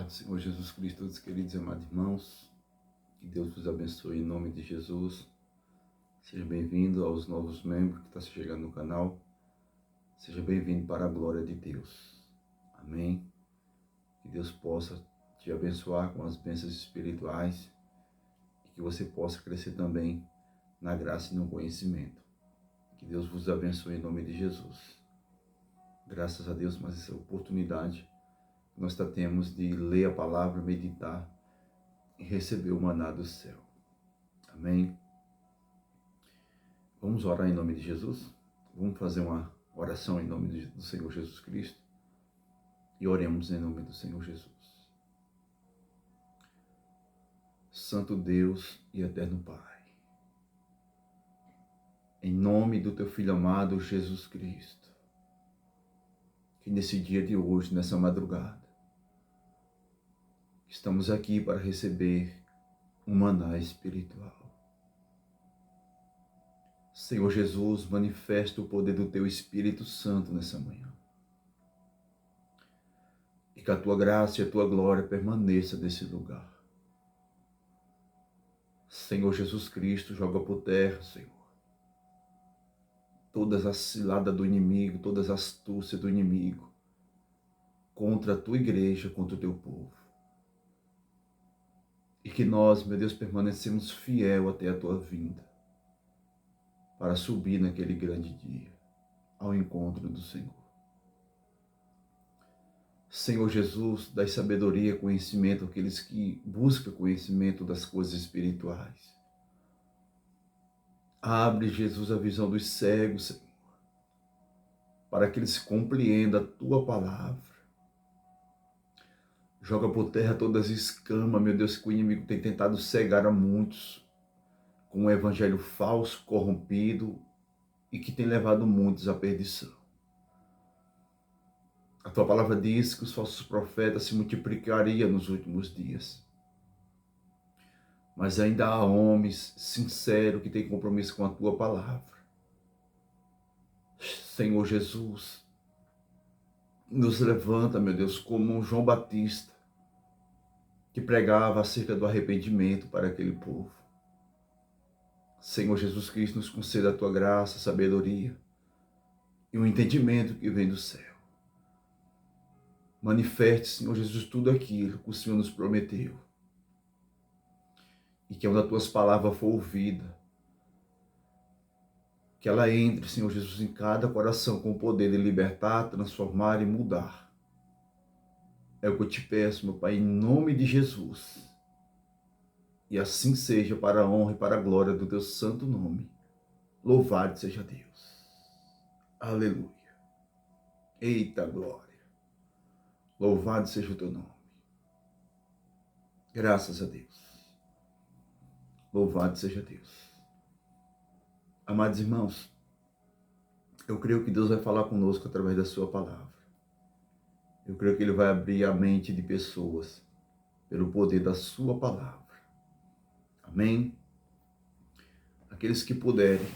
Paz do Senhor Jesus Cristo, todos queridos e amados irmãos, que Deus vos abençoe em nome de Jesus. Seja bem-vindo aos novos membros que estão chegando no canal. Seja bem-vindo para a glória de Deus. Amém. Que Deus possa te abençoar com as bênçãos espirituais e que você possa crescer também na graça e no conhecimento. Que Deus vos abençoe em nome de Jesus. Graças a Deus, mais essa oportunidade nós temos de ler a palavra, meditar e receber o maná do céu. Amém? Vamos orar em nome de Jesus? Vamos fazer uma oração em nome do Senhor Jesus Cristo e oremos em nome do Senhor Jesus. Santo Deus e eterno Pai, em nome do Teu Filho amado Jesus Cristo, que nesse dia de hoje, nessa madrugada, estamos aqui para receber um maná espiritual. Senhor Jesus, manifesta o poder do Teu Espírito Santo nessa manhã. E que a Tua graça e a Tua glória permaneça nesse lugar. Senhor Jesus Cristo, joga por terra, Senhor, todas as ciladas do inimigo, todas as astúcias do inimigo contra a Tua igreja, contra o Teu povo. E que nós, meu Deus, permanecemos fiel até a Tua vinda, para subir naquele grande dia, ao encontro do Senhor. Senhor Jesus, dai sabedoria, conhecimento àqueles que buscam conhecimento das coisas espirituais. Abre, Jesus, a visão dos cegos, Senhor, para que eles compreendam a Tua palavra. Joga por terra todas as escamas, meu Deus, que o inimigo tem tentado cegar a muitos com um evangelho falso, corrompido e que tem levado muitos à perdição. A Tua palavra diz que os falsos profetas se multiplicariam nos últimos dias. Mas ainda há homens sinceros que têm compromisso com a Tua palavra. Senhor Jesus, nos levanta, meu Deus, como um João Batista, que pregava acerca do arrependimento para aquele povo. Senhor Jesus Cristo, nos conceda a Tua graça, sabedoria e um entendimento que vem do céu. Manifeste, Senhor Jesus, tudo aquilo que o Senhor nos prometeu. E que onde as Tuas palavras for ouvida, que ela entre, Senhor Jesus, em cada coração com o poder de libertar, transformar e mudar. É o que eu te peço, meu Pai, em nome de Jesus. E assim seja, para a honra e para a glória do Teu santo nome. Louvado seja Deus. Aleluia. Eita glória. Louvado seja o Teu nome. Graças a Deus. Louvado seja Deus. Amados irmãos, eu creio que Deus vai falar conosco através da Sua palavra. Eu creio que Ele vai abrir a mente de pessoas pelo poder da Sua palavra. Amém? Aqueles que puderem,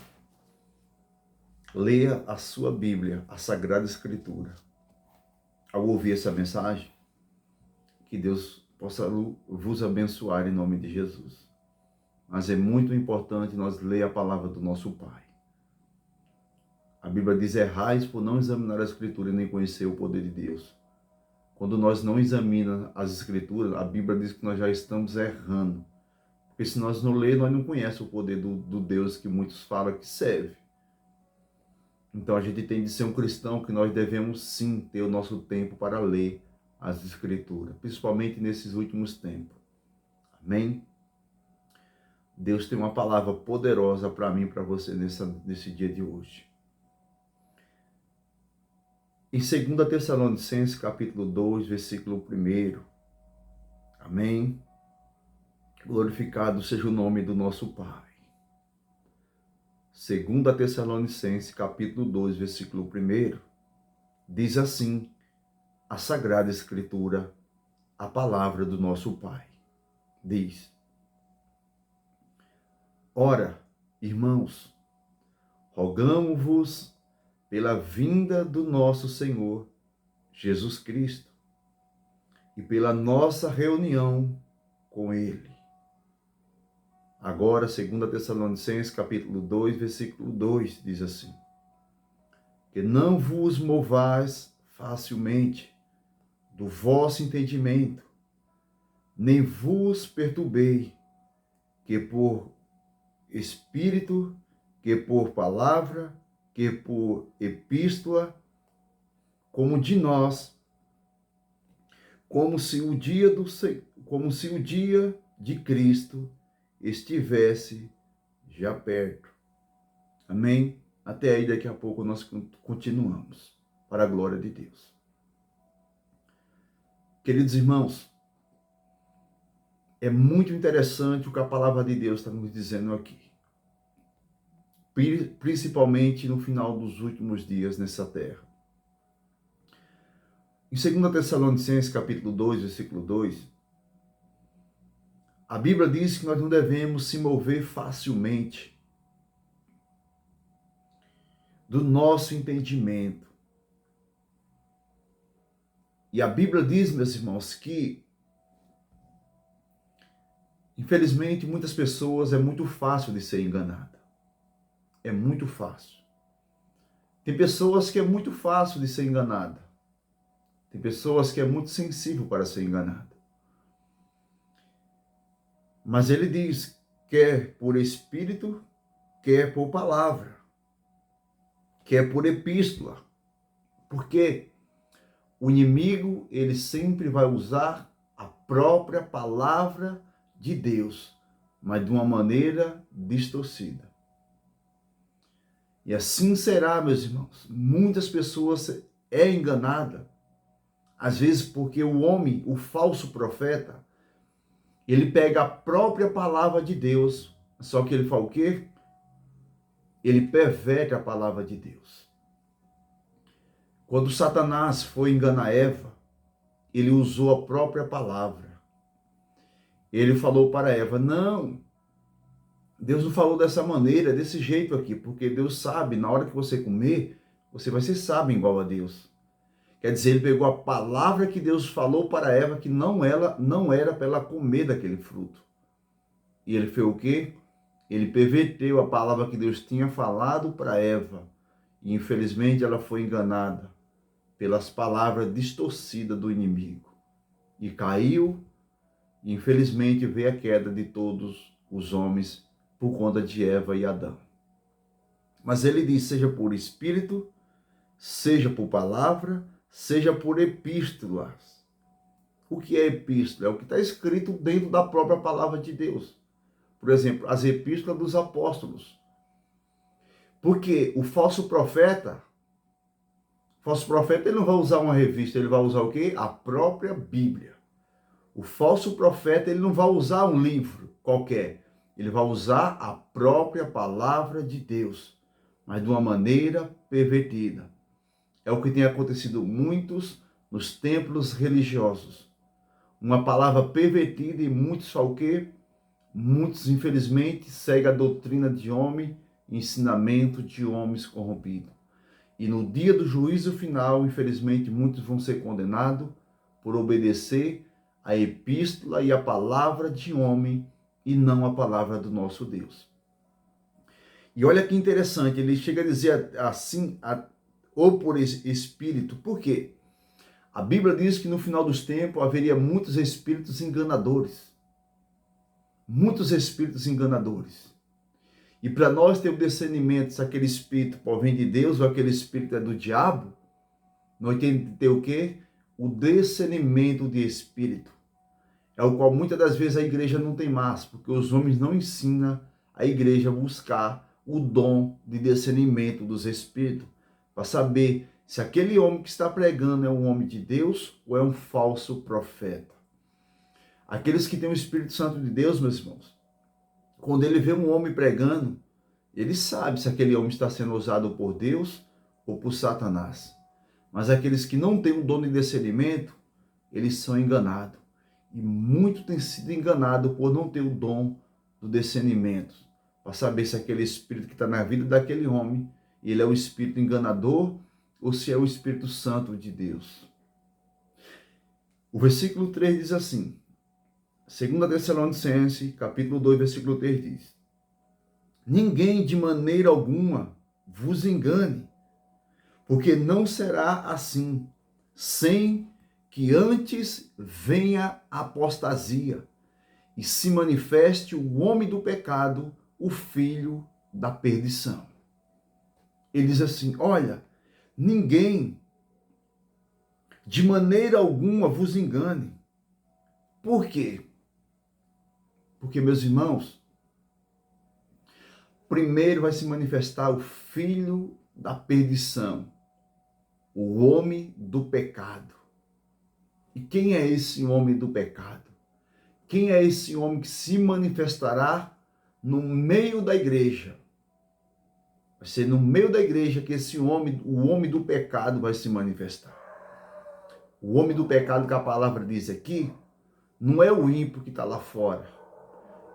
leia a sua Bíblia, a Sagrada Escritura. Ao ouvir essa mensagem, que Deus possa vos abençoar em nome de Jesus. Mas é muito importante nós ler a palavra do nosso Pai. A Bíblia diz: errais por não examinar a Escritura e nem conhecer o poder de Deus. Quando nós não examinamos as Escrituras, a Bíblia diz que nós já estamos errando. Porque se nós não lermos, nós não conhecemos o poder do Deus que muitos falam que serve. Então a gente tem de ser um cristão que nós devemos sim ter o nosso tempo para ler as Escrituras, principalmente nesses últimos tempos. Amém? Deus tem uma palavra poderosa para mim e para você nesse dia de hoje. Em 2 Tessalonicenses, capítulo 2, versículo 1. Amém? Glorificado seja o nome do nosso Pai. 2 Tessalonicenses, capítulo 2, versículo 1, diz assim a Sagrada Escritura, a palavra do nosso Pai. Diz: ora, irmãos, rogamo-vos pela vinda do nosso Senhor Jesus Cristo, e pela nossa reunião com Ele. Agora, 2 Tessalonicenses, capítulo 2, versículo 2, diz assim: que não vos movais facilmente do vosso entendimento, nem vos perturbei, que por espírito, que por palavra, que por epístola, como de nós, como se o dia de Cristo estivesse já perto. Amém? Até aí, daqui a pouco nós continuamos, para a glória de Deus. Queridos irmãos, é muito interessante o que a palavra de Deus está nos dizendo aqui. Principalmente no final dos últimos dias nessa terra. Em 2 Tessalonicenses, capítulo 2, versículo 2, a Bíblia diz que nós não devemos se mover facilmente do nosso entendimento. E a Bíblia diz, meus irmãos, que infelizmente muitas pessoas é muito fácil de ser enganada. É muito fácil. Tem pessoas que é muito fácil de ser enganada. Tem pessoas que é muito sensível para ser enganada. Mas ele diz, quer por espírito, quer por palavra, quer por epístola. Porque o inimigo, ele sempre vai usar a própria palavra de Deus, mas de uma maneira distorcida. E assim será, meus irmãos. Muitas pessoas é enganada, às vezes porque o homem, o falso profeta, ele pega a própria palavra de Deus, só que ele fala o quê? Ele perverte a palavra de Deus. Quando Satanás foi enganar Eva, ele usou a própria palavra. Ele falou para Eva, não, Deus não falou dessa maneira, desse jeito aqui, porque Deus sabe, na hora que você comer, você vai ser sábio igual a Deus. Quer dizer, ele pegou a palavra que Deus falou para Eva, que não era para ela comer daquele fruto. E ele fez o quê? Ele perverteu a palavra que Deus tinha falado para Eva. E infelizmente ela foi enganada pelas palavras distorcidas do inimigo. E caiu, e infelizmente veio a queda de todos os homens por conta de Eva e Adão. Mas ele diz, seja por espírito, seja por palavra, seja por epístolas. O que é epístola? É o que está escrito dentro da própria palavra de Deus. Por exemplo, as epístolas dos apóstolos. Porque o falso profeta ele não vai usar uma revista, ele vai usar o quê? A própria Bíblia. O falso profeta, ele não vai usar um livro qualquer. Ele vai usar a própria palavra de Deus, mas de uma maneira pervertida. É o que tem acontecido muitos nos templos religiosos. Uma palavra pervertida e muitos falam o quê? Muitos, infelizmente, seguem a doutrina de homem, ensinamento de homens corrompidos. E no dia do juízo final, infelizmente, muitos vão ser condenados por obedecer a epístola e a palavra de homem e não a palavra do nosso Deus. E olha que interessante, ele chega a dizer assim, ou por espírito, por quê? A Bíblia diz que no final dos tempos haveria muitos espíritos enganadores. Muitos espíritos enganadores. E para nós ter o discernimento se aquele espírito provém de Deus ou aquele espírito é do diabo, nós temos que ter o quê? O discernimento de espírito. É o qual muitas das vezes a igreja não tem mais, porque os homens não ensinam a igreja a buscar o dom de discernimento dos espíritos, para saber se aquele homem que está pregando é um homem de Deus ou é um falso profeta. Aqueles que têm o Espírito Santo de Deus, meus irmãos, quando ele vê um homem pregando, ele sabe se aquele homem está sendo usado por Deus ou por Satanás. Mas aqueles que não têm o dom de discernimento, eles são enganados. E muito tem sido enganado por não ter o dom do discernimento, para saber se aquele espírito que está na vida daquele homem, ele é o espírito enganador ou se é o Espírito Santo de Deus. O versículo 3 diz assim, 2 Tessalonicenses, capítulo 2, versículo 3 diz: ninguém de maneira alguma vos engane, porque não será assim, sem que antes venha a apostasia e se manifeste o homem do pecado, o filho da perdição. Ele diz assim, olha, ninguém de maneira alguma vos engane. Por quê? Porque, meus irmãos, primeiro vai se manifestar o filho da perdição, o homem do pecado. E quem é esse homem do pecado? Quem é esse homem que se manifestará no meio da igreja? Vai ser no meio da igreja que esse homem, o homem do pecado, vai se manifestar. O homem do pecado que a palavra diz aqui, não é o ímpio que está lá fora.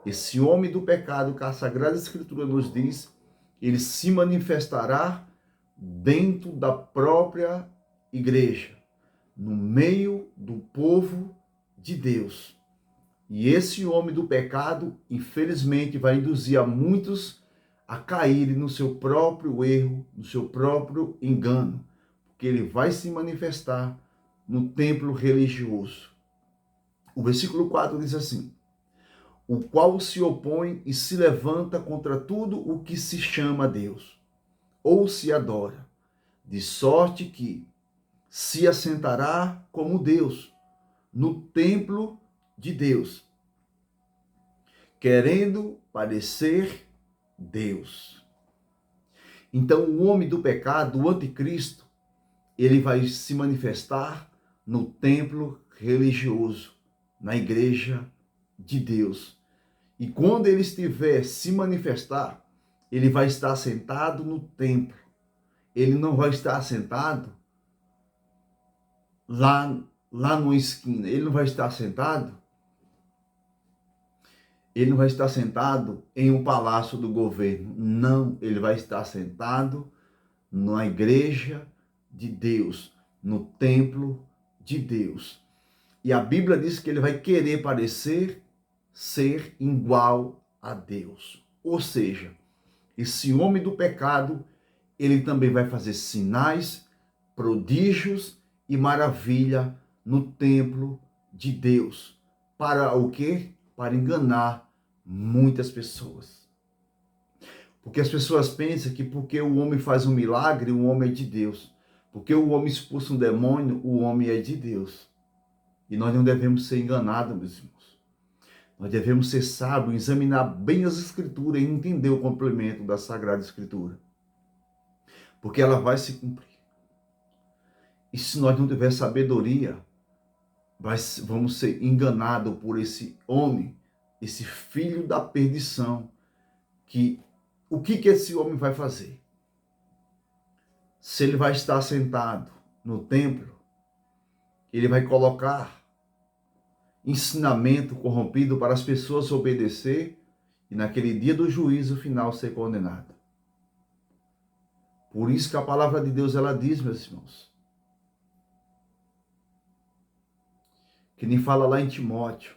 Esse homem do pecado que a Sagrada Escritura nos diz, ele se manifestará dentro da própria igreja, no meio do povo de Deus. E esse homem do pecado, infelizmente, vai induzir a muitos a caírem no seu próprio erro, no seu próprio engano, porque ele vai se manifestar no templo religioso. O versículo 4 diz assim, o qual se opõe e se levanta contra tudo o que se chama Deus, ou se adora, de sorte que se assentará como Deus no templo de Deus, querendo parecer Deus. Então o homem do pecado, o anticristo, ele vai se manifestar no templo religioso, na igreja de Deus. E quando ele estiver se manifestar, ele vai estar sentado no templo. Ele não vai estar sentado lá numa esquina. Ele não vai estar sentado em um palácio do governo. Não, ele vai estar sentado na igreja de Deus, no templo de Deus. E a Bíblia diz que ele vai querer parecer ser igual a Deus. Ou seja, esse homem do pecado, ele também vai fazer sinais, prodígios e maravilha no templo de Deus. Para o quê? Para enganar muitas pessoas. Porque as pessoas pensam que porque o homem faz um milagre, o homem é de Deus. Porque o homem expulsa um demônio, o homem é de Deus. E nós não devemos ser enganados, meus irmãos. Nós devemos ser sábios, examinar bem as Escrituras e entender o complemento da Sagrada Escritura. Porque ela vai se cumprir. E se nós não tiver sabedoria, vamos ser enganados por esse homem, esse filho da perdição. O que esse homem vai fazer? Se ele vai estar sentado no templo, ele vai colocar ensinamento corrompido para as pessoas obedecer e naquele dia do juízo final ser condenado. Por isso que a palavra de Deus, ela diz, meus irmãos, que nem fala lá em Timóteo,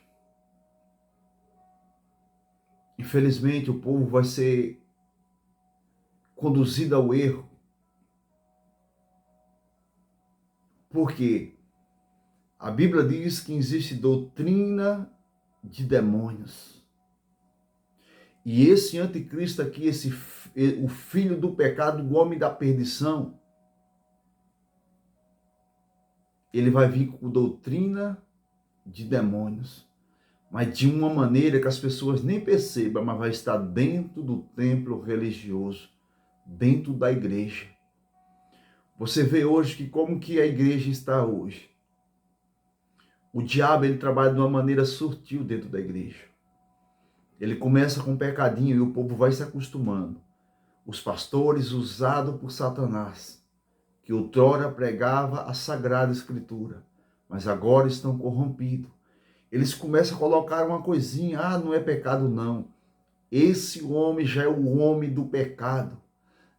infelizmente o povo vai ser conduzido ao erro. Porque a Bíblia diz que existe doutrina de demônios. E esse anticristo aqui, o filho do pecado, o homem da perdição, ele vai vir com doutrina de demônios, mas de uma maneira que as pessoas nem percebam, mas vai estar dentro do templo religioso, dentro da igreja. Você vê hoje que como que a igreja está hoje. O diabo, ele trabalha de uma maneira sutil dentro da igreja. Ele começa com um pecadinho e o povo vai se acostumando. Os pastores usados por Satanás, que outrora pregava a Sagrada Escritura, mas agora estão corrompidos. Eles começam a colocar uma coisinha, não é pecado não. Esse homem já é o homem do pecado,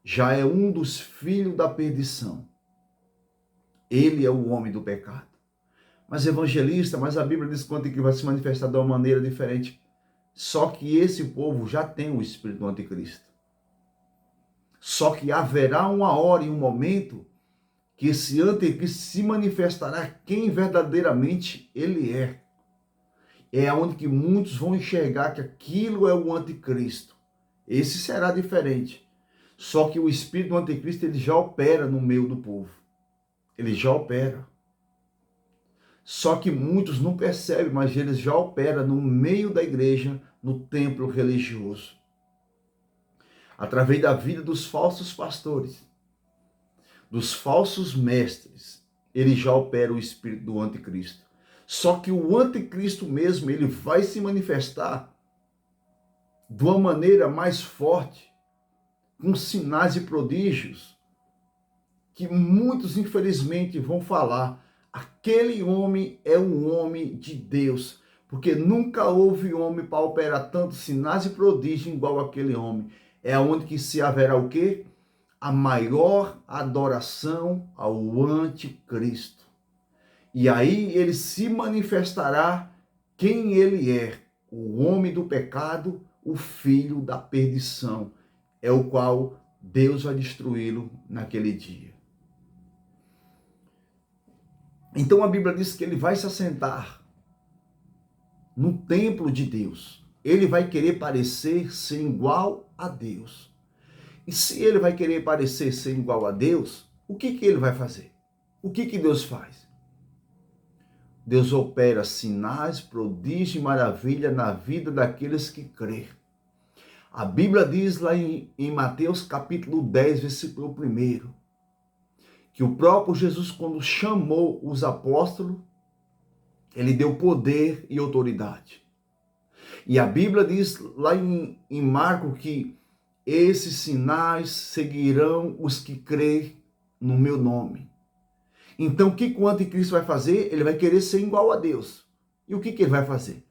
já é um dos filhos da perdição. Ele é o homem do pecado. mas evangelista, mas a Bíblia diz quanto que vai se manifestar de uma maneira diferente. Só que esse povo já tem o espírito do anticristo. Só que haverá uma hora e um momento que esse anticristo se manifestará quem verdadeiramente ele é. É onde que muitos vão enxergar que aquilo é o anticristo. Esse será diferente. Só que o espírito do anticristo ele já opera no meio do povo. Ele já opera. Só que muitos não percebem, mas eles já operam no meio da igreja, no templo religioso. Através da vida dos falsos pastores, dos falsos mestres, ele já opera o espírito do anticristo. Só que o anticristo mesmo, ele vai se manifestar de uma maneira mais forte, com sinais e prodígios, que muitos, infelizmente, vão falar, aquele homem é um homem de Deus, porque nunca houve homem para operar tantos sinais e prodígios igual aquele homem. É onde que se haverá o quê? A maior adoração ao anticristo. E aí ele se manifestará quem ele é, o homem do pecado, o filho da perdição, é o qual Deus vai destruí-lo naquele dia. Então a Bíblia diz que ele vai se assentar no templo de Deus. Ele vai querer parecer ser igual a Deus. E se ele vai querer parecer ser igual a Deus, o que ele vai fazer? O que Deus faz? Deus opera sinais, prodígio e maravilha na vida daqueles que crêem. A Bíblia diz lá em Mateus capítulo 10, versículo 1, que o próprio Jesus, quando chamou os apóstolos, ele deu poder e autoridade. E a Bíblia diz lá em Marcos que esses sinais seguirão os que creem no meu nome. Então, o que o anticristo vai fazer? Ele vai querer ser igual a Deus. E o que ele vai fazer?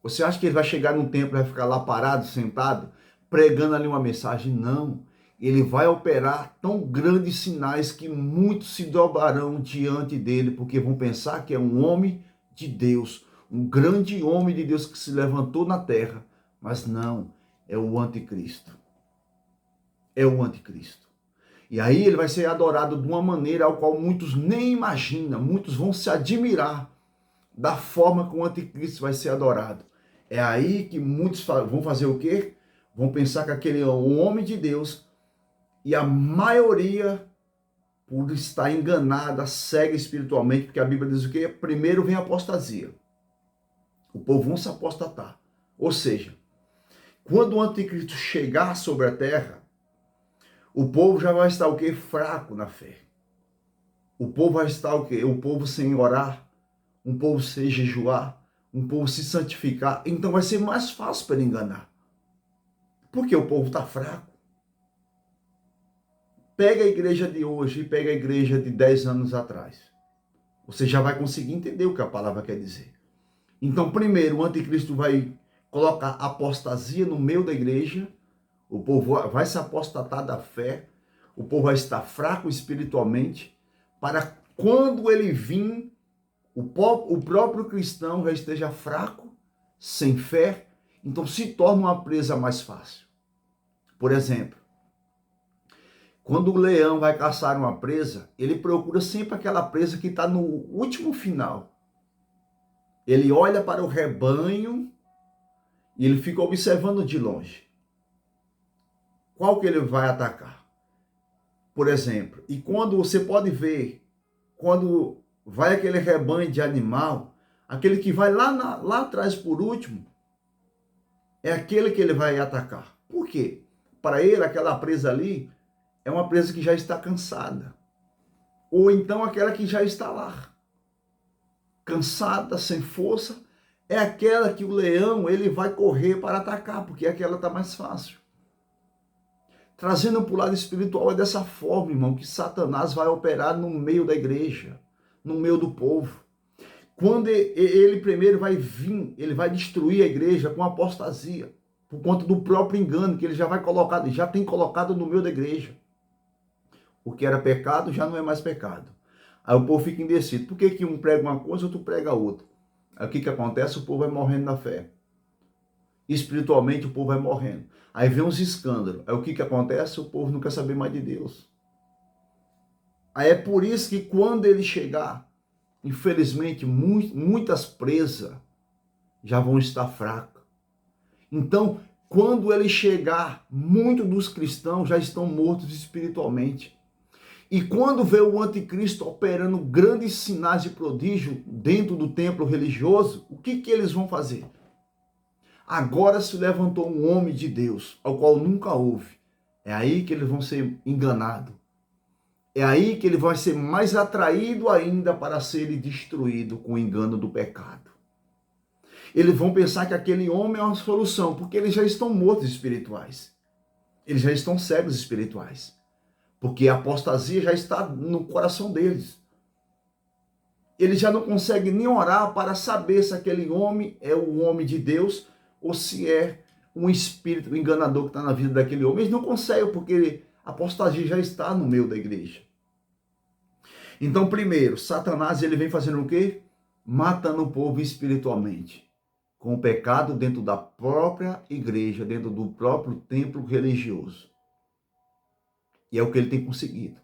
Você acha que ele vai chegar num templo e vai ficar lá parado, sentado, pregando ali uma mensagem? Não. Ele vai operar tão grandes sinais que muitos se dobrarão diante dele, porque vão pensar que é um homem de Deus, um grande homem de Deus que se levantou na terra. Mas não, é o anticristo. É o anticristo. E aí ele vai ser adorado de uma maneira ao qual muitos nem imaginam, muitos vão se admirar da forma que o anticristo vai ser adorado. É aí que muitos vão fazer o quê? Vão pensar que aquele é um homem de Deus e a maioria, por estar enganada, cega espiritualmente, porque a Bíblia diz o quê? Primeiro vem a apostasia. O povo vão se apostatar. Ou seja, quando o anticristo chegar sobre a terra, o povo já vai estar o quê? Fraco na fé. O povo vai estar o quê? O povo sem orar, um povo sem jejuar, um povo se santificar. Então vai ser mais fácil para ele enganar. Porque o povo está fraco. Pega a igreja de hoje e pega a igreja de 10 anos atrás. Você já vai conseguir entender o que a palavra quer dizer. Então, primeiro, o anticristo vai colocar apostasia no meio da igreja. O povo vai se apostatar da fé, o povo vai estar fraco espiritualmente, para quando ele vir, o próprio cristão já esteja fraco, sem fé, então se torna uma presa mais fácil. Por exemplo, quando o leão vai caçar uma presa, ele procura sempre aquela presa que está no último final. Ele olha para o rebanho e ele fica observando de longe. Qual que ele vai atacar? Por exemplo, e quando você pode ver, quando vai aquele rebanho de animal, aquele que vai lá atrás por último, é aquele que ele vai atacar. Por quê? Para ele, aquela presa ali é uma presa que já está cansada. Ou então aquela que já está lá. Cansada, sem força, é aquela que o leão ele vai correr para atacar, porque aquela está mais fácil. Trazendo para o lado espiritual é dessa forma, irmão, que Satanás vai operar no meio da igreja, no meio do povo. Quando ele primeiro vai vir, ele vai destruir a igreja com apostasia, por conta do próprio engano que ele já tem colocado no meio da igreja. O que era pecado já não é mais pecado. Aí o povo fica indeciso. Por que que um prega uma coisa e outro prega outra? Aí o que que acontece? O povo vai morrendo na fé. Espiritualmente o povo vai morrendo. Aí vem uns escândalos. Aí o que que acontece? O povo não quer saber mais de Deus. Aí é por isso que quando ele chegar, infelizmente, muitas presas já vão estar fracas. Então, quando ele chegar, muitos dos cristãos já estão mortos espiritualmente. E quando vê o anticristo operando grandes sinais de prodígio dentro do templo religioso, o que que eles vão fazer? Agora se levantou um homem de Deus, ao qual nunca houve. É aí que eles vão ser enganados. É aí que ele vai ser mais atraído ainda para ser destruído com o engano do pecado. Eles vão pensar que aquele homem é uma solução, porque eles já estão mortos espirituais. Eles já estão cegos espirituais. Porque a apostasia já está no coração deles. Eles já não conseguem nem orar para saber se aquele homem é o homem de Deus ou se é um espírito enganador que está na vida daquele homem. Eles não conseguem, porque a apostasia já está no meio da igreja. Então, primeiro, Satanás ele vem fazendo o quê? Matando o povo espiritualmente, com o pecado dentro da própria igreja, dentro do próprio templo religioso. E é o que ele tem conseguido.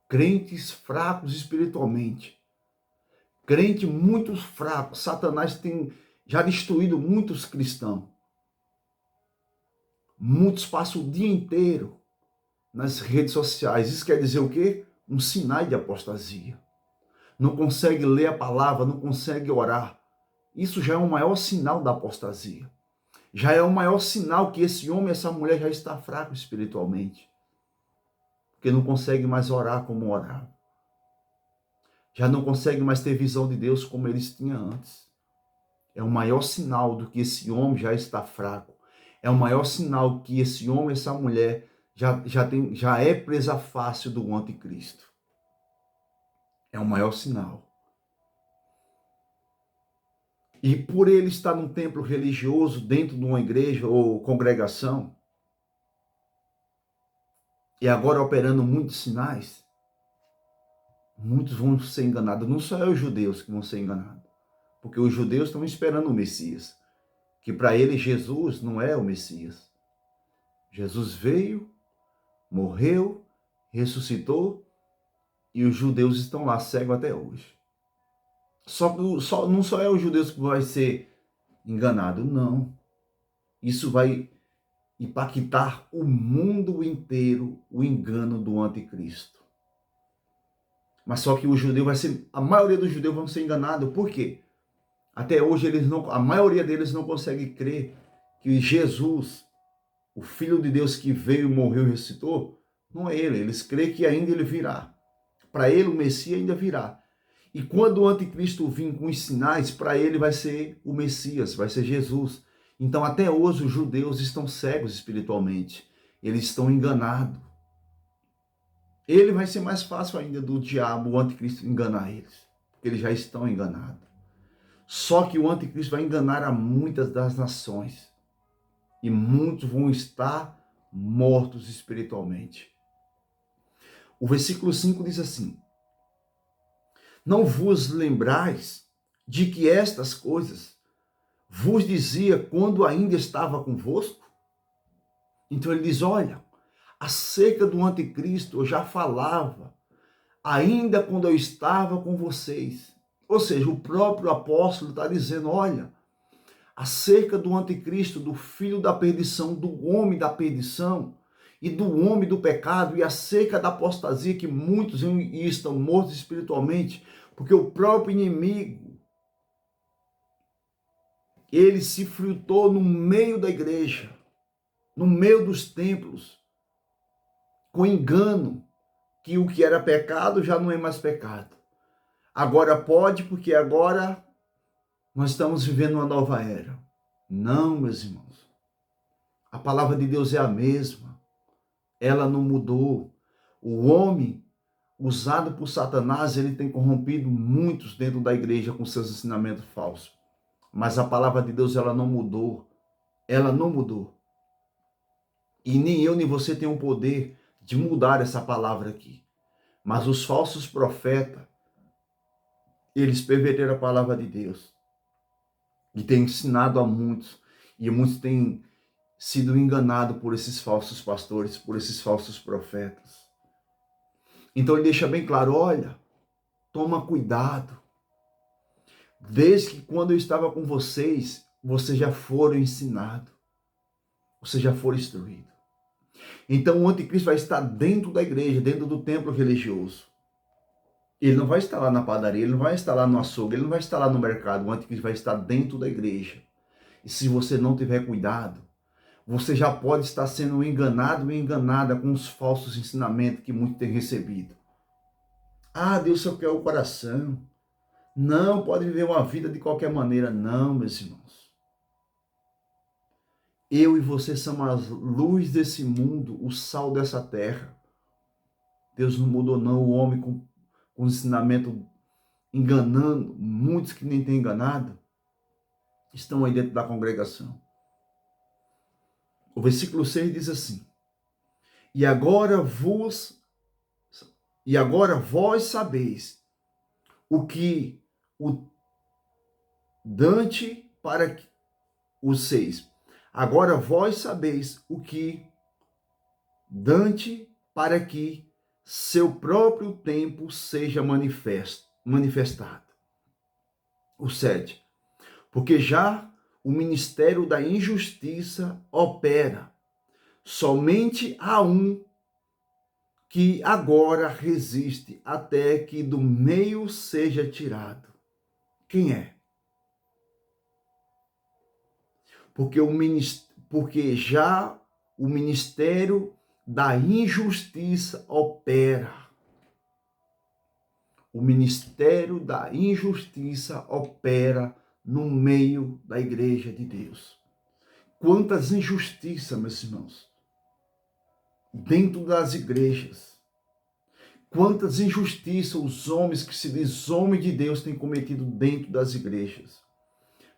Crentes fracos espiritualmente, crentes muito fracos. Satanás tem já destruído muitos cristãos. Muitos passam o dia inteiro nas redes sociais. Isso quer dizer o quê? Um sinal de apostasia. Não consegue ler a palavra, não consegue orar. Isso já é o maior sinal da apostasia. Já é o maior sinal que esse homem, essa mulher já está fraco espiritualmente. Porque não consegue mais orar como orava. Já não consegue mais ter visão de Deus como eles tinham antes. É o maior sinal do que esse homem já está fraco. É o maior sinal que esse homem, essa mulher já é presa fácil do anticristo. É o maior sinal. E por ele estar num templo religioso, dentro de uma igreja ou congregação, e agora operando muitos sinais, muitos vão ser enganados. Não só é os judeus que vão ser enganados, porque os judeus estão esperando o Messias, que para eles Jesus não é o Messias. Jesus veio, morreu, ressuscitou, e os judeus estão lá cegos até hoje. Não só é os judeus que vai ser enganado, não. Isso vai impactar o mundo inteiro, o engano do anticristo. Mas só que o judeu a maioria dos judeus vão ser enganados. Por quê? Até hoje a maioria deles não consegue crer que Jesus, o Filho de Deus que veio, morreu e ressuscitou, não é ele. Eles creem que ainda ele virá. Para ele o Messias ainda virá. E quando o anticristo vir com os sinais, para ele vai ser o Messias, vai ser Jesus. Então até hoje os judeus estão cegos espiritualmente. Eles estão enganados. Ele vai ser mais fácil ainda do diabo, o anticristo, enganar eles. Porque eles já estão enganados. Só que o anticristo vai enganar a muitas das nações. E muitos vão estar mortos espiritualmente. O versículo 5 diz assim: não vos lembrais de que estas coisas vos dizia quando ainda estava convosco? Então ele diz, olha, acerca do anticristo eu já falava, ainda quando eu estava com vocês. Ou seja, o próprio apóstolo está dizendo, olha, acerca do anticristo, do filho da perdição, do homem da perdição e do homem do pecado, e acerca da apostasia que muitos estão mortos espiritualmente, porque o próprio inimigo, ele se filtrou no meio da igreja, no meio dos templos, com engano, que o que era pecado já não é mais pecado. Agora pode, porque agora nós estamos vivendo uma nova era. Não, meus irmãos. A palavra de Deus é a mesma. Ela não mudou. O homem, usado por Satanás, ele tem corrompido muitos dentro da igreja com seus ensinamentos falsos. Mas a palavra de Deus, ela não mudou. Ela não mudou. E nem eu, nem você tem o poder de mudar essa palavra aqui. Mas os falsos profetas, eles perverteram a palavra de Deus e têm ensinado a muitos, e muitos têm sido enganados por esses falsos pastores, por esses falsos profetas. Então ele deixa bem claro, olha, toma cuidado. Desde que quando eu estava com vocês, vocês já foram ensinados, vocês já foram instruídos. Então o anticristo vai estar dentro da igreja, dentro do templo religioso. Ele não vai estar lá na padaria, ele não vai estar lá no açougue, ele não vai estar lá no mercado. O anticristo vai estar dentro da igreja. E se você não tiver cuidado, você já pode estar sendo enganado e enganada com os falsos ensinamentos que muitos têm recebido. Ah, Deus só quer o coração. Não pode viver uma vida de qualquer maneira. Não, meus irmãos. Eu e você somos a luz desse mundo, o sal dessa terra. Deus não mudou não o homem com ensinamento enganando. Muitos que nem têm enganado estão aí dentro da congregação. O versículo 6 diz assim: E agora vós sabeis o que o Dante para os 6. Agora vós sabeis o que Dante para que seu próprio tempo seja manifestado. O 7. Porque já o ministério da injustiça opera. Somente há um que agora resiste até que do meio seja tirado. Quem é? Porque já o ministério da injustiça opera. O ministério da injustiça opera no meio da igreja de Deus. Quantas injustiças, meus irmãos, dentro das igrejas. Quantas injustiças os homens que se dizem homens de Deus têm cometido dentro das igrejas.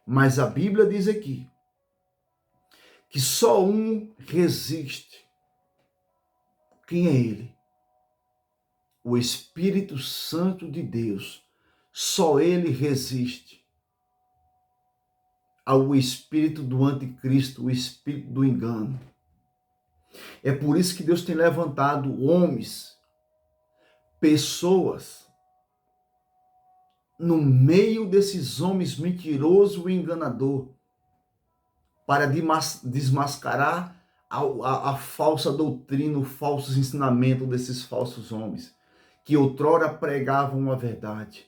Mas a Bíblia diz aqui que só um resiste. Quem é ele? O Espírito Santo de Deus. Só ele resiste ao espírito do anticristo, o espírito do engano. É por isso que Deus tem levantado homens, pessoas, no meio desses homens mentiroso e enganador, para desmascarar a falsa doutrina, os falsos ensinamentos desses falsos homens, que outrora pregavam a verdade.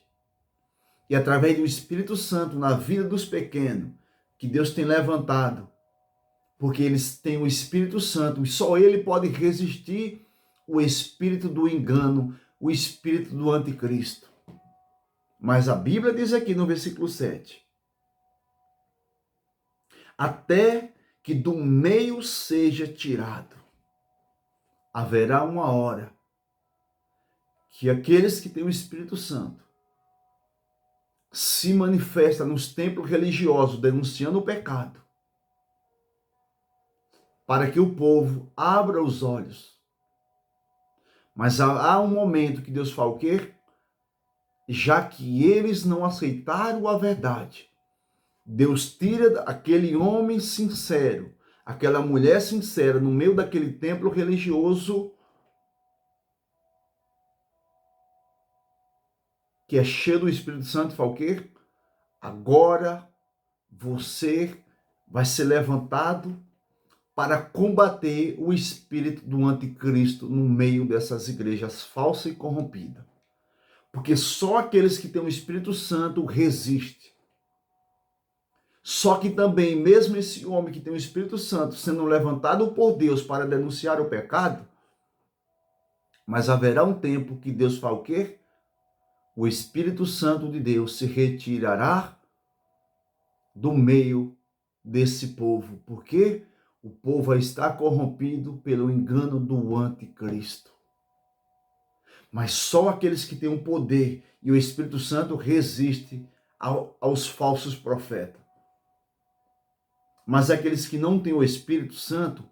E através do Espírito Santo, na vida dos pequenos, que Deus tem levantado, porque eles têm o Espírito Santo, e só ele pode resistir o espírito do engano, o espírito do anticristo. Mas a Bíblia diz aqui no versículo 7, até que do meio seja tirado. Haverá uma hora que aqueles que têm o Espírito Santo se manifestam nos templos religiosos denunciando o pecado, para que o povo abra os olhos. Mas há um momento que Deus fala o quê? Já que eles não aceitaram a verdade, Deus tira aquele homem sincero, aquela mulher sincera no meio daquele templo religioso que é cheio do Espírito Santo, fala o quê? Agora você vai ser levantado para combater o espírito do anticristo no meio dessas igrejas falsas e corrompidas. Porque só aqueles que têm o Espírito Santo resistem. Só que também, mesmo esse homem que tem o Espírito Santo sendo levantado por Deus para denunciar o pecado, mas haverá um tempo que Deus fala o quê? O Espírito Santo de Deus se retirará do meio desse povo. Por quê? O povo vai estar corrompido pelo engano do anticristo. Mas só aqueles que têm o poder e o Espírito Santo resiste aos falsos profetas. Mas aqueles que não têm o Espírito Santo,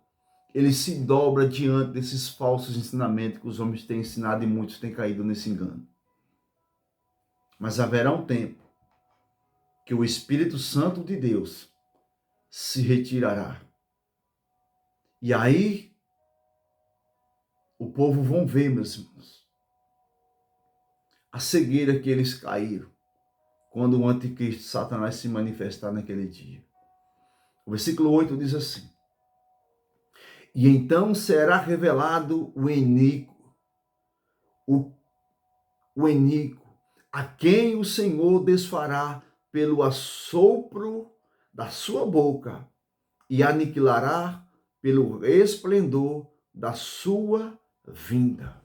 ele se dobra diante desses falsos ensinamentos que os homens têm ensinado e muitos têm caído nesse engano. Mas haverá um tempo que o Espírito Santo de Deus se retirará. E aí, o povo vão ver, meus irmãos, a cegueira que eles caíram quando o anticristo Satanás se manifestar naquele dia. O versículo 8 diz assim: e então será revelado o iníquo, o iníquo, a quem o Senhor desfará pelo assopro da sua boca e aniquilará pelo esplendor da sua vinda.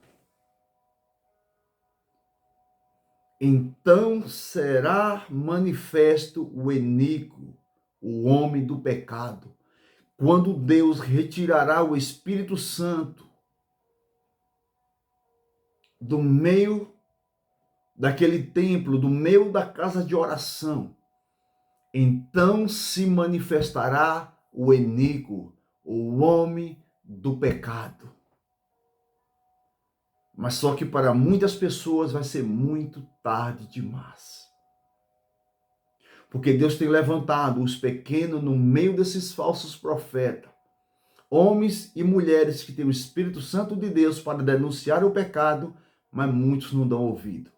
Então será manifesto o iníquo, o homem do pecado, quando Deus retirará o Espírito Santo do meio daquele templo, do meio da casa de oração. Então se manifestará o iníquo, o homem do pecado. Mas só que para muitas pessoas vai ser muito tarde demais. Porque Deus tem levantado os pequenos no meio desses falsos profetas, homens e mulheres que têm o Espírito Santo de Deus para denunciar o pecado, mas muitos não dão ouvido.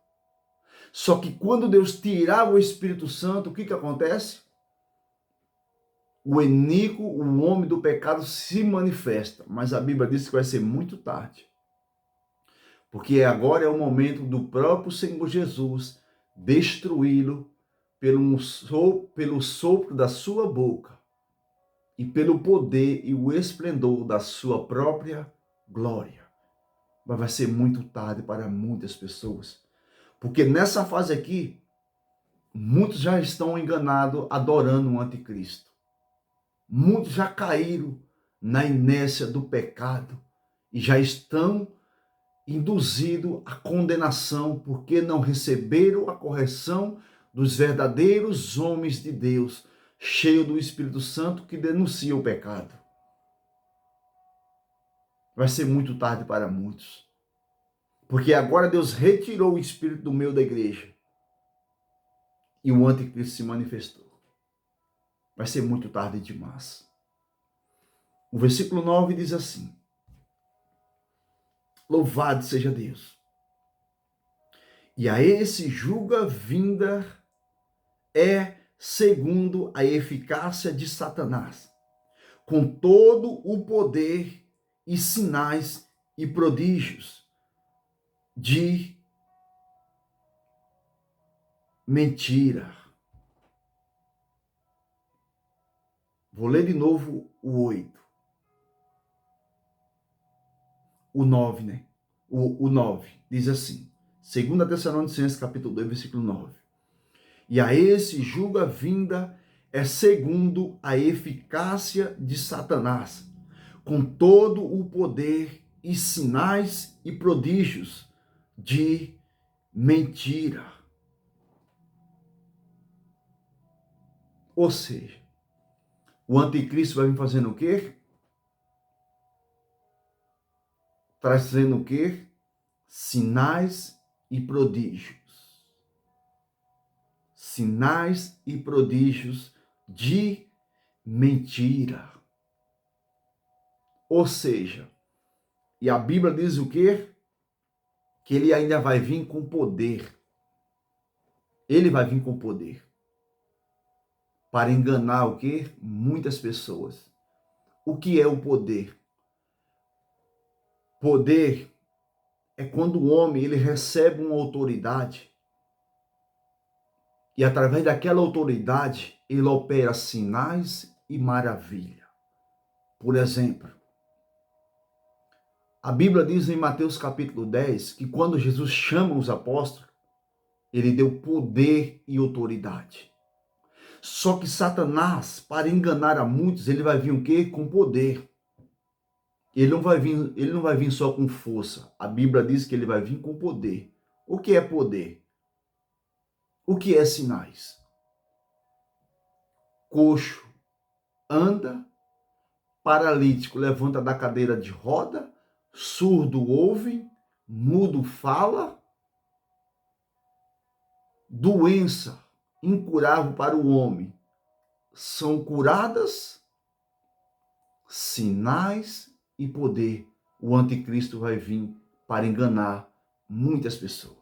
Só que quando Deus tirar o Espírito Santo, o que acontece? O iníquo, o homem do pecado se manifesta, mas a Bíblia diz que vai ser muito tarde. Porque agora é o momento do próprio Senhor Jesus destruí-lo pelo sopro da sua boca e pelo poder e o esplendor da sua própria glória. Mas vai ser muito tarde para muitas pessoas. Porque nessa fase aqui, muitos já estão enganados adorando o anticristo. Muitos já caíram na inércia do pecado e já estão induzidos à condenação porque não receberam a correção dos verdadeiros homens de Deus, cheios do Espírito Santo que denuncia o pecado. Vai ser muito tarde para muitos. Porque agora Deus retirou o Espírito do meio da igreja e o anticristo se manifestou. Vai ser muito tarde demais. O versículo 9 diz assim: louvado seja Deus. E a esse julga vinda é segundo a eficácia de Satanás, com todo o poder e sinais e prodígios de mentira. Vou ler de novo o 8. O 9, né? O 9 diz assim, 2 Tessalonicenses capítulo 2, versículo 9. E a esse julga vinda é segundo a eficácia de Satanás, com todo o poder e sinais e prodígios de mentira. Ou seja, o anticristo vai vir fazendo o quê? Trazendo o quê? Sinais e prodígios. Sinais e prodígios de mentira. Ou seja, e a Bíblia diz o quê? Que ele ainda vai vir com poder. Ele vai vir com poder. Para enganar o quê? Muitas pessoas. O que é o poder? Poder é quando o homem ele recebe uma autoridade e através daquela autoridade ele opera sinais e maravilha. Por exemplo, a Bíblia diz em Mateus capítulo 10 que quando Jesus chama os apóstolos, ele deu poder e autoridade. Só que Satanás, para enganar a muitos, ele vai vir o quê? Com poder. Ele não vai vir só com força. A Bíblia diz que ele vai vir com poder. O que é poder? O que é sinais? Coxo anda, paralítico levanta da cadeira de roda, surdo ouve, mudo fala, doença incurável para o homem são curadas, sinais e poder. O anticristo vai vir para enganar muitas pessoas.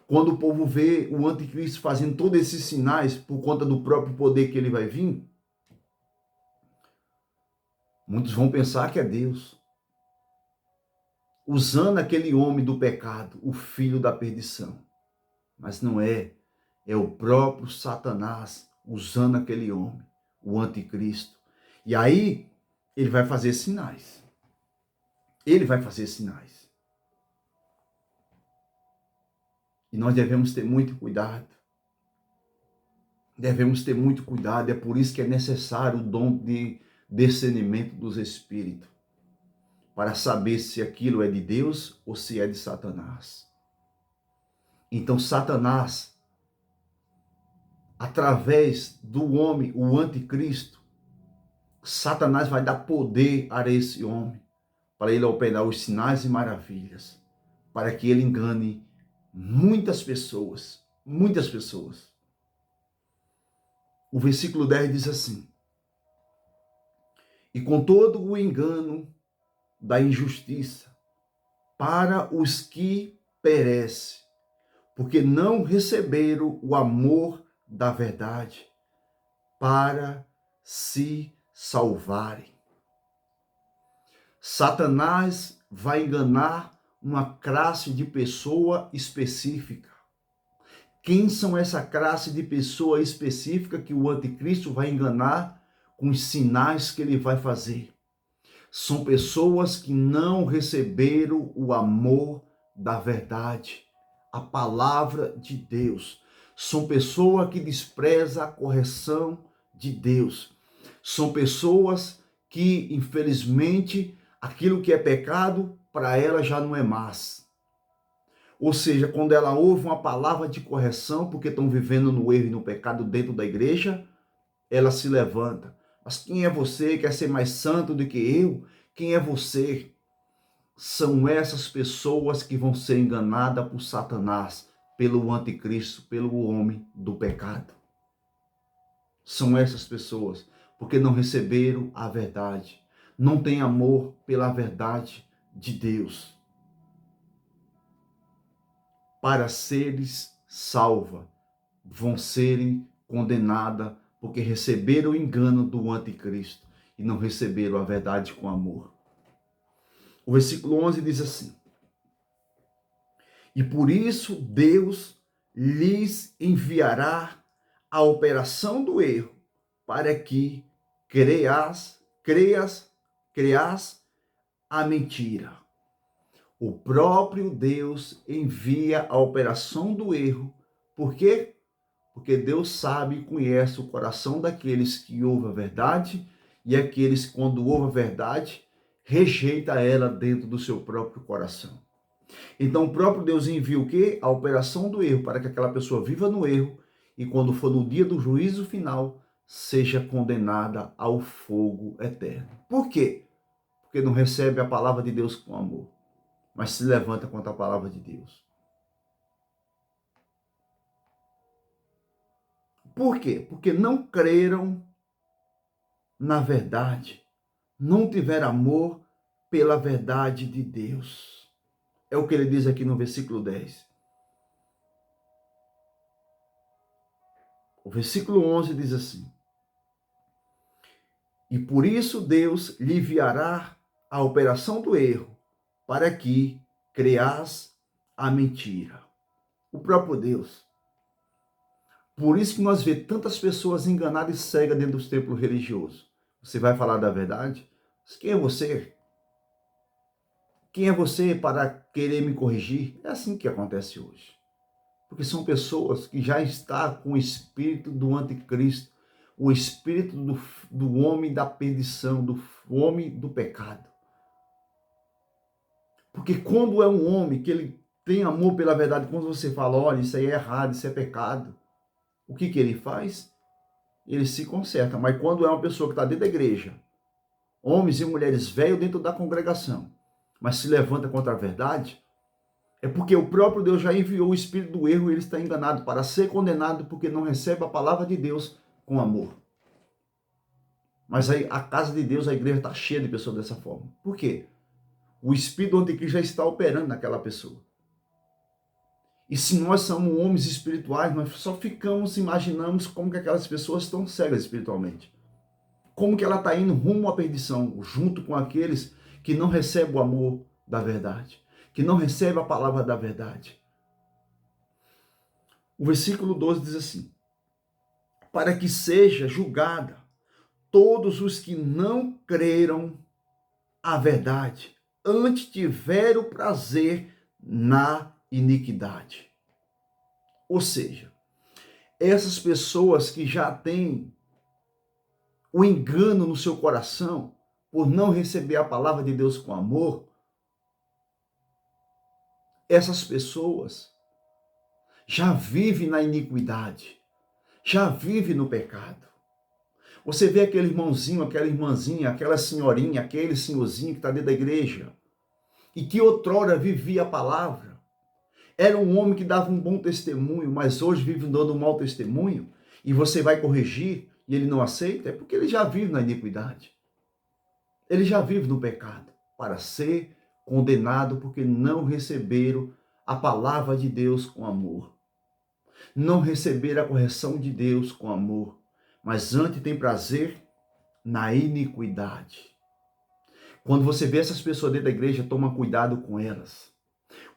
Quando o povo vê o anticristo fazendo todos esses sinais por conta do próprio poder que ele vai vir, muitos vão pensar que é Deus, usando aquele homem do pecado, o filho da perdição. Mas não é. É o próprio Satanás usando aquele homem, o anticristo. E aí, ele vai fazer sinais. Ele vai fazer sinais. E nós devemos ter muito cuidado. Devemos ter muito cuidado. É por isso que é necessário o dom de discernimento dos espíritos, para saber se aquilo é de Deus ou se é de Satanás. Então, Satanás, através do homem, o anticristo, Satanás vai dar poder a esse homem, para ele operar os sinais e maravilhas, para que ele engane muitas pessoas, muitas pessoas. O versículo 10 diz assim: e com todo o engano da injustiça, para os que perecem, porque não receberam o amor da verdade, para se salvarem. Satanás vai enganar uma classe de pessoa específica. Quem são essa classe de pessoa específica que o anticristo vai enganar com os sinais que ele vai fazer? São pessoas que não receberam o amor da verdade, a palavra de Deus. São pessoas que desprezam a correção de Deus. São pessoas que, infelizmente, aquilo que é pecado, para ela já não é mais. Ou seja, quando ela ouve uma palavra de correção, porque estão vivendo no erro e no pecado dentro da igreja, ela se levanta. Mas quem é você? Quer ser mais santo do que eu? Quem é você? São essas pessoas que vão ser enganadas por Satanás, pelo anticristo, pelo homem do pecado. São essas pessoas, porque não receberam a verdade, não têm amor pela verdade de Deus. Para seres salva, vão serem condenadas porque receberam o engano do anticristo e não receberam a verdade com amor. O versículo 11 diz assim: e por isso Deus lhes enviará a operação do erro, para que creias a mentira. O próprio Deus envia a operação do erro. Por quê? Porque Deus sabe e conhece o coração daqueles que ouvem a verdade e aqueles que, quando ouvem a verdade, rejeita ela dentro do seu próprio coração. Então, o próprio Deus envia o quê? A operação do erro, para que aquela pessoa viva no erro e, quando for no dia do juízo final, seja condenada ao fogo eterno. Por quê? Porque não recebe a palavra de Deus com amor, mas se levanta contra a palavra de Deus. Por quê? Porque não creram na verdade, não tiveram amor pela verdade de Deus. É o que ele diz aqui no versículo 10. O versículo 11 diz assim: e por isso Deus lhe enviará a operação do erro, para que creias a mentira. O próprio Deus. Por isso que nós vemos tantas pessoas enganadas e cegas dentro dos templos religiosos. Você vai falar da verdade? Quem é você? Quem é você para querer me corrigir? É assim que acontece hoje. Porque são pessoas que já estão com o espírito do anticristo, o espírito do homem da perdição, do homem do pecado. Porque quando é um homem que ele tem amor pela verdade, quando você fala, olha, isso aí é errado, isso é pecado, o que ele faz? ele se conserta. Mas quando é uma pessoa que está dentro da igreja, homens e mulheres velhos dentro da congregação, mas se levanta contra a verdade, é porque o próprio Deus já enviou o espírito do erro e ele está enganado para ser condenado porque não recebe a palavra de Deus com amor. Mas aí a casa de Deus, a igreja está cheia de pessoas dessa forma. Por quê? O espírito do anticristo já está operando naquela pessoa. E se nós somos homens espirituais, nós só imaginamos como que aquelas pessoas estão cegas espiritualmente. Como que ela está indo rumo à perdição, junto com aqueles que não recebem o amor da verdade, que não recebem a palavra da verdade. O versículo 12 diz assim: para que seja julgada todos os que não creram a verdade, antes tiveram prazer na iniquidade. Ou seja, essas pessoas que já têm o engano no seu coração, por não receber a palavra de Deus com amor, essas pessoas já vivem na iniquidade, já vivem no pecado. Você vê aquele irmãozinho, aquela irmãzinha, aquela senhorinha, aquele senhorzinho que está dentro da igreja e que outrora vivia a palavra. Era um homem que dava um bom testemunho, mas hoje vive dando um mau testemunho e você vai corrigir e ele não aceita, é porque ele já vive na iniquidade. Ele já vive no pecado para ser condenado porque não receberam a palavra de Deus com amor. Não receberam a correção de Deus com amor, mas antes tem prazer na iniquidade. Quando você vê essas pessoas dentro da igreja, toma cuidado com elas.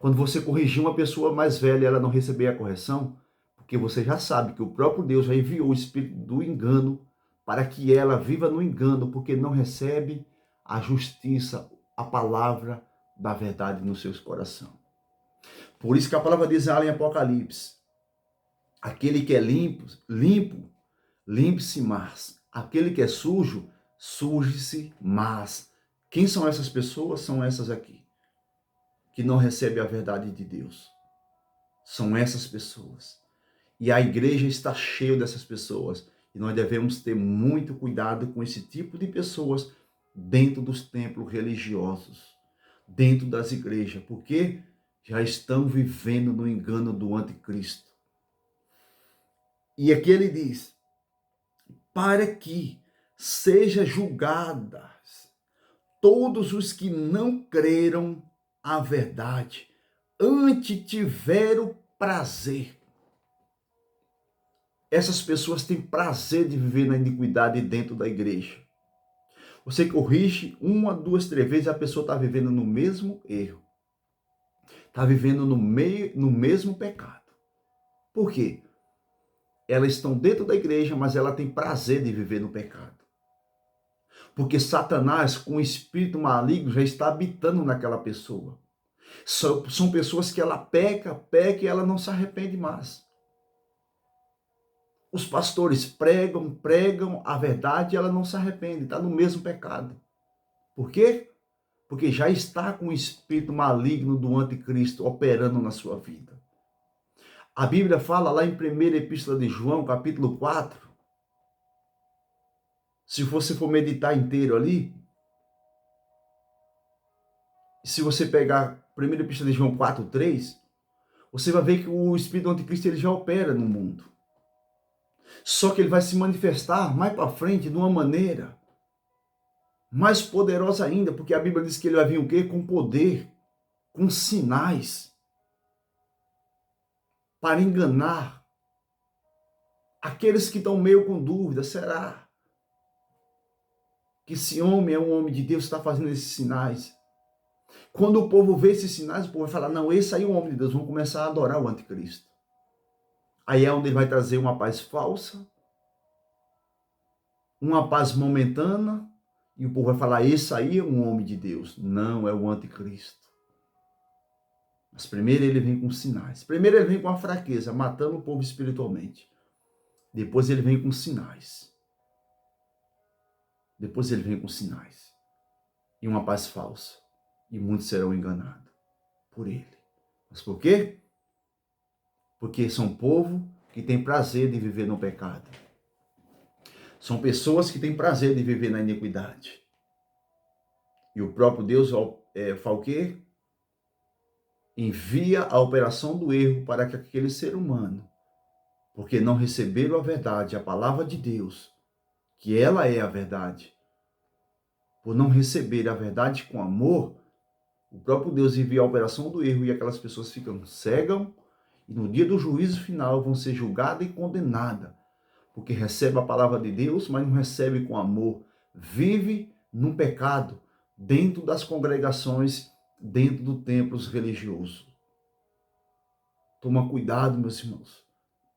Quando você corrigir uma pessoa mais velha e ela não receber a correção, porque você já sabe que o próprio Deus já enviou o espírito do engano para que ela viva no engano, porque não recebe a justiça, a palavra da verdade no seu coração. Por isso que a palavra diz lá em Apocalipse: aquele que é limpo, limpe-se mais. Aquele que é sujo, suje-se mais. Quem são essas pessoas? São essas aqui, que não recebem a verdade de Deus. São essas pessoas. E a igreja está cheia dessas pessoas. E nós devemos ter muito cuidado com esse tipo de pessoas dentro dos templos religiosos, dentro das igrejas, porque já estão vivendo no engano do anticristo. E aqui ele diz: para que seja julgadas todos os que não creram a verdade, antes tiveram prazer. Essas pessoas têm prazer de viver na iniquidade dentro da igreja. Você corrige uma, duas, três vezes, a pessoa está vivendo no mesmo erro. Está vivendo no mesmo pecado. Por quê? Elas estão dentro da igreja, mas ela tem prazer de viver no pecado. Porque Satanás, com o espírito maligno, já está habitando naquela pessoa. São pessoas que ela peca e ela não se arrepende mais. Os pastores pregam a verdade e ela não se arrepende, está no mesmo pecado. Por quê? Porque já está com o espírito maligno do anticristo operando na sua vida. A Bíblia fala lá em 1ª Epístola de João, capítulo 4, se você for meditar inteiro ali, se você pegar 1ª Epístola de João 4:3, você vai ver que o espírito do anticristo ele já opera no mundo. Só que ele vai se manifestar mais para frente de uma maneira mais poderosa ainda, porque a Bíblia diz que ele vai vir o quê? Com poder, com sinais, para enganar aqueles que estão meio com dúvida. Será que esse homem é um homem de Deus, está fazendo esses sinais? Quando o povo vê esses sinais, o povo vai falar: não, esse aí é um homem de Deus, vamos começar a adorar o anticristo. Aí é onde ele vai trazer uma paz falsa, uma paz momentânea, e o povo vai falar: esse aí é um homem de Deus. Não, é o anticristo. Mas primeiro ele vem com sinais. Primeiro ele vem com a fraqueza, matando o povo espiritualmente. Depois ele vem com sinais. Depois ele vem com sinais. E uma paz falsa. E muitos serão enganados por ele. Mas por quê? Porque são povo que tem prazer de viver no pecado. São pessoas que têm prazer de viver na iniquidade. E o próprio Deus fala o quê? Envia a operação do erro para que aquele ser humano, porque não receberam a verdade, a palavra de Deus, que ela é a verdade, por não receber a verdade com amor, o próprio Deus envia a operação do erro e aquelas pessoas ficam cegas e no dia do juízo final vão ser julgadas e condenadas, porque recebe a palavra de Deus, mas não recebe com amor, vive no pecado, dentro das congregações, dentro do templos religiosos. Toma cuidado, meus irmãos,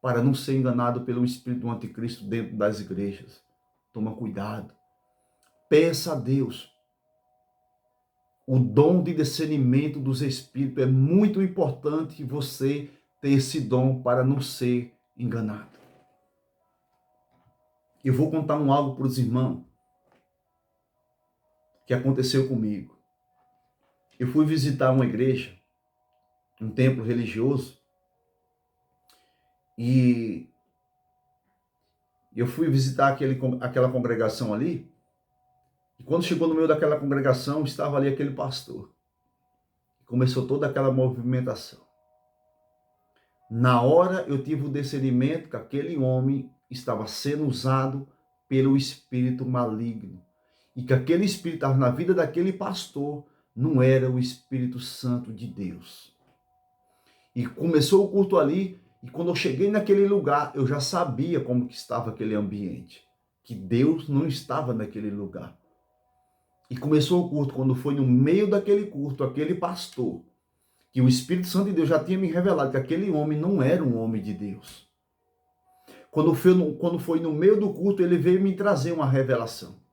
para não ser enganado pelo espírito do anticristo dentro das igrejas. Toma cuidado. Peça a Deus. O dom de discernimento dos espíritos é muito importante você ter esse dom para não ser enganado. Eu vou contar algo para os irmãos que aconteceu comigo. Eu fui visitar uma igreja, um templo religioso, e eu fui visitar aquela congregação ali, e quando chegou no meio daquela congregação, estava ali aquele pastor. Começou toda aquela movimentação. Na hora eu tive o discernimento que aquele homem estava sendo usado pelo espírito maligno. E que aquele espírito estava na vida daquele pastor, não era o Espírito Santo de Deus. E começou o culto ali, e quando eu cheguei naquele lugar, eu já sabia como que estava aquele ambiente. Que Deus não estava naquele lugar. E começou o culto, quando foi no meio daquele culto, aquele pastor, que o Espírito Santo de Deus já tinha me revelado que aquele homem não era um homem de Deus. Quando foi no meio do culto, ele veio me trazer uma revelação.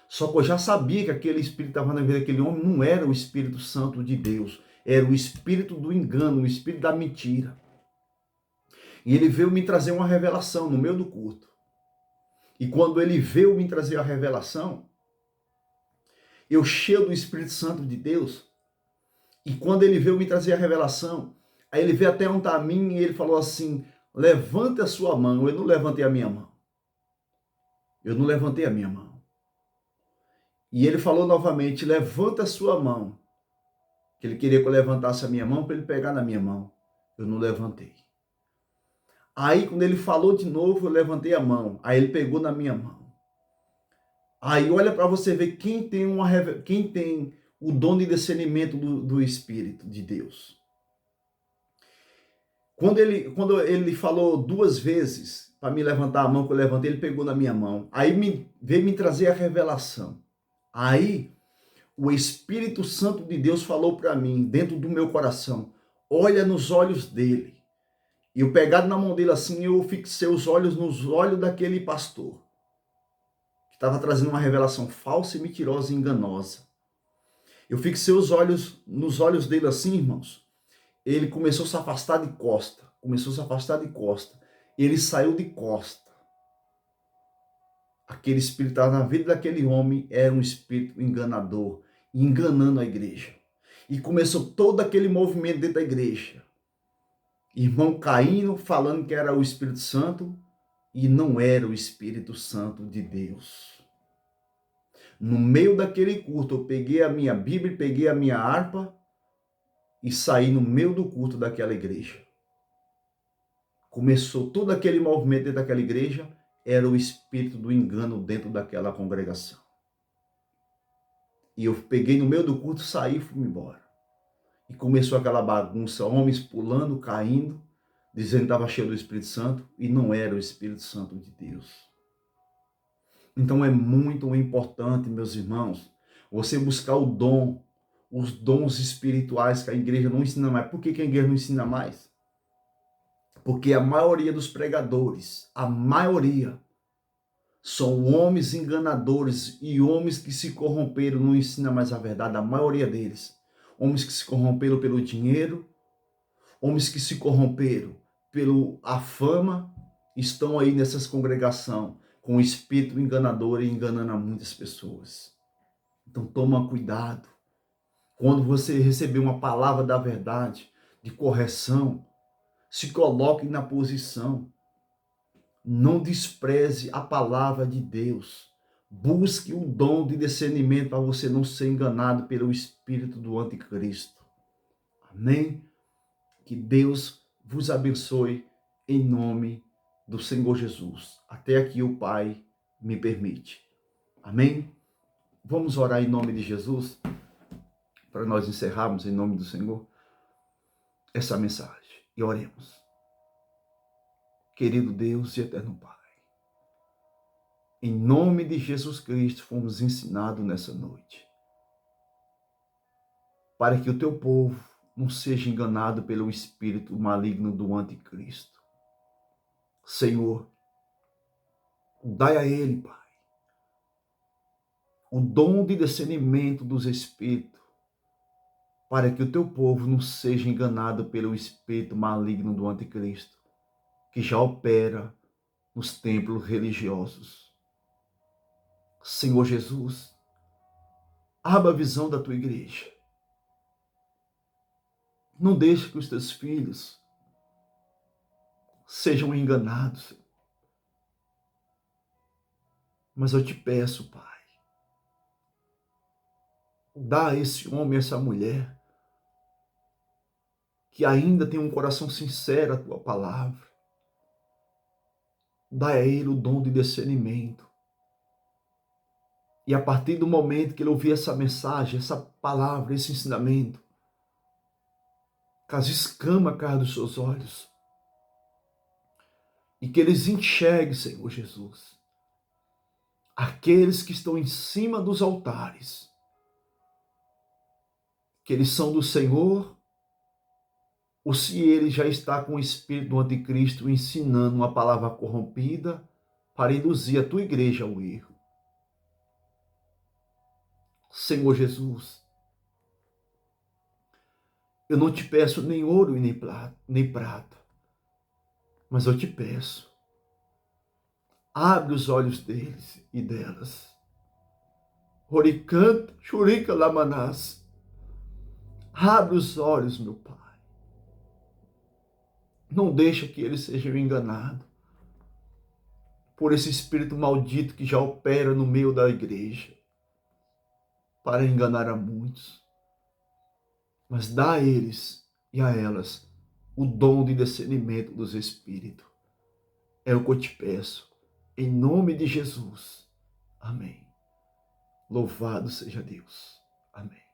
Só que eu já sabia que aquele espírito estava na vida daquele homem, não era o Espírito Santo de Deus, era o espírito do engano, o espírito da mentira. E ele veio me trazer uma revelação no meio do culto. E quando ele veio me trazer a revelação, eu cheio do Espírito Santo de Deus, e quando ele veio me trazer a revelação, aí ele veio até onde está a mim e ele falou assim, levante a sua mão. Eu não levantei a minha mão. Eu não levantei a minha mão. E ele falou novamente, levanta a sua mão. Que ele queria que eu levantasse a minha mão para ele pegar na minha mão. Eu não levantei. Aí quando ele falou de novo, eu levantei a mão. Aí ele pegou na minha mão. Aí olha para você ver quem tem o dom de discernimento do Espírito de Deus. Quando ele falou 2 vezes para me levantar a mão, que eu levantei, ele pegou na minha mão. Aí veio me trazer a revelação. Aí o Espírito Santo de Deus falou para mim, dentro do meu coração, olha nos olhos dele. E eu pegado na mão dele assim, eu fixei os olhos nos olhos daquele pastor, que estava trazendo uma revelação falsa e mentirosa e enganosa. Eu fixei os olhos nos olhos dele assim, irmãos. Ele começou a se afastar de costa. Ele saiu de costa. Aquele espírito que estava na vida daquele homem era um espírito enganador, enganando a igreja. E começou todo aquele movimento dentro da igreja. Irmão caindo, falando que era o Espírito Santo, e não era o Espírito Santo de Deus. No meio daquele culto, eu peguei a minha Bíblia, peguei a minha harpa, e saí no meio do culto daquela igreja. Começou todo aquele movimento dentro daquela igreja, era o espírito do engano dentro daquela congregação. E eu peguei no meio do culto, saí e fui embora. E começou aquela bagunça, homens pulando, caindo, dizendo que estava cheio do Espírito Santo, e não era o Espírito Santo de Deus. Então é muito importante, meus irmãos, você buscar o dom, os dons espirituais que a igreja não ensina mais. Por que a igreja não ensina mais? Porque a maioria dos pregadores, a maioria, são homens enganadores e homens que se corromperam, não ensinam mais a verdade, a maioria deles. Homens que se corromperam pelo dinheiro, homens que se corromperam pela fama, estão aí nessas congregações com o espírito enganador e enganando a muitas pessoas. Então toma cuidado. Quando você receber uma palavra da verdade, de correção, se coloque na posição. Não despreze a palavra de Deus. Busque o dom de discernimento para você não ser enganado pelo espírito do anticristo. Amém? Que Deus vos abençoe em nome do Senhor Jesus. Até aqui o Pai me permite. Amém? Vamos orar em nome de Jesus para nós encerrarmos em nome do Senhor essa mensagem. E oremos. Querido Deus e eterno Pai, em nome de Jesus Cristo fomos ensinados nessa noite, para que o teu povo não seja enganado pelo espírito maligno do anticristo. Senhor, dai a ele, Pai, o dom de discernimento dos espíritos, para que o teu povo não seja enganado pelo espírito maligno do anticristo, que já opera nos templos religiosos. Senhor Jesus, abra a visão da tua igreja. Não deixe que os teus filhos sejam enganados. Mas eu te peço, Pai, dá a esse homem, a essa mulher, que ainda tem um coração sincero à tua palavra, dá a ele o dom de discernimento. E a partir do momento que ele ouvir essa mensagem, essa palavra, esse ensinamento, que as escamas caiam dos seus olhos, e que eles enxerguem, Senhor Jesus, aqueles que estão em cima dos altares, que eles são do Senhor, ou se ele já está com o espírito do anticristo ensinando uma palavra corrompida para induzir a tua igreja ao erro. Senhor Jesus, eu não te peço nem ouro e nem prata, mas eu te peço, abre os olhos deles e delas. Oricanta, churica lamanás. Abre os olhos, meu Pai. Não deixa que eles sejam enganados por esse espírito maldito que já opera no meio da igreja para enganar a muitos. Mas dá a eles e a elas o dom de discernimento dos espíritos. É o que eu te peço, em nome de Jesus. Amém. Louvado seja Deus. Amém.